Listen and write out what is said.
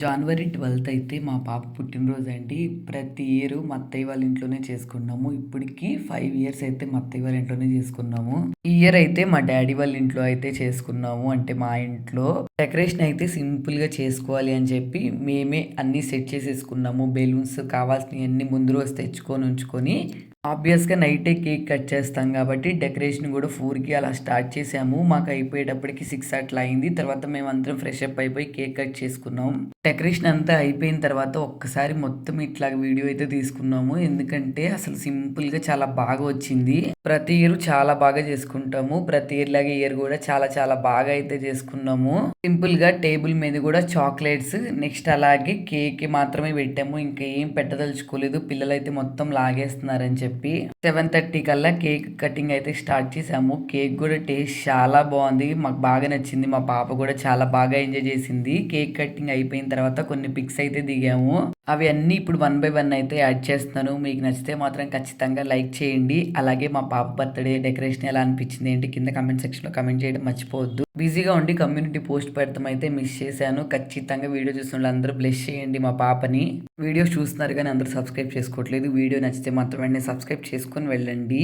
జనవరి 12థ్ అయితే మా పాప పుట్టినరోజండి. ప్రతి ఇయరు మా అత్తయ్య వాళ్ళ ఇంట్లోనే చేసుకున్నాము. ఇప్పటికి 5 ఇయర్స్ అయితే మా అత్తయ్య వాళ్ళ ఇంట్లోనే చేసుకున్నాము. ఈ ఇయర్ అయితే మా డ్యాడీ వాళ్ళ ఇంట్లో అయితే చేసుకున్నాము. అంటే మా ఇంట్లో డెకరేషన్ అయితే సింపుల్‌గా చేసుకోవాలి అని చెప్పి మేమే అన్నీ సెట్ చేసేసుకున్నాము. బెలూన్స్ కావాల్సినయన్నీ ముందు రోజు తెచ్చుకొని ఉంచుకొని ఆబ్వియస్‌గా నైటే కేక్ కట్ చేస్తాం కాబట్టి డెకరేషన్ గూడా 4కి అలా స్టార్ట్ చేసాము. మాకు అయిపోయేటప్పటికి 6 అట్లా అయింది. తర్వాత మేమందరం ఫ్రెష్ అప్ అయిపోయి కేక్ కట్ చేసుకున్నాం. డెకరేషన్ అంతా అయిపోయిన తర్వాత ఒక్కసారి మొత్తం ఇట్లా వీడియో అయితే తీసుకున్నాము. ఎందుకంటే అసలు సింపుల్‌గా చాలా బాగా వచ్చింది. ప్రతి ఇయర్ చాలా బాగా చేసుకుంటాము. ప్రతి ఇయర్ లాగే ఈ ఇయర్ గూడా చాలా చాలా బాగా అయితే చేసుకున్నాము. సింపుల్‌గా టేబుల్ మీద గూడా చాక్లెట్స్ నెక్స్ట్ అలాగే కేక్ మాత్రమే పెట్టాము. ఇంకా ఏం పెట్టదలుచుకోలేదు. పిల్లలైతే మొత్తం లాగేస్తున్నారని చెప్పి 7:30 కల్లా కేక్ కటింగ్ అయితే స్టార్ట్ చేసాము. కేక్ కూడా టేస్ట్ చాలా బాగుంది. మాకు బాగా నచ్చింది. మా పాప కూడా చాలా బాగా ఎంజాయ్ చేసింది. కేక్ కటింగ్ అయిపోయిన తర్వాత కొన్ని పిక్స్ అయితే దిగాము. అవి అన్నీ ఇప్పుడు 1 బై 1 అయితే యాడ్ చేస్తున్నాను. మీకు నచ్చితే మాత్రం ఖచ్చితంగా లైక్ చేయండి. అలాగే మా పాప బర్త్‌డే డెకరేషన్ ఎలా అనిపించింది ఏంటి కింద కామెంట్ సెక్షన్‌లో కామెంట్ చేయడం మర్చిపోవద్దు. బిజీగా ఉండి కమ్యూనిటీ పోస్ట్ పెడతాం అయితే మిస్ చేశాను. ఖచ్చితంగా వీడియో చూస్తున్న అందరూ బ్లెస్ చేయండి మా పాపని. వీడియోస్ చూస్తున్నారు కానీ అందరూ సబ్స్క్రైబ్ చేసుకోవట్లేదు. వీడియో నచ్చితే మాత్రం వెంటనే సబ్స్క్రైబ్ చేసుకొని వెళ్ళండి.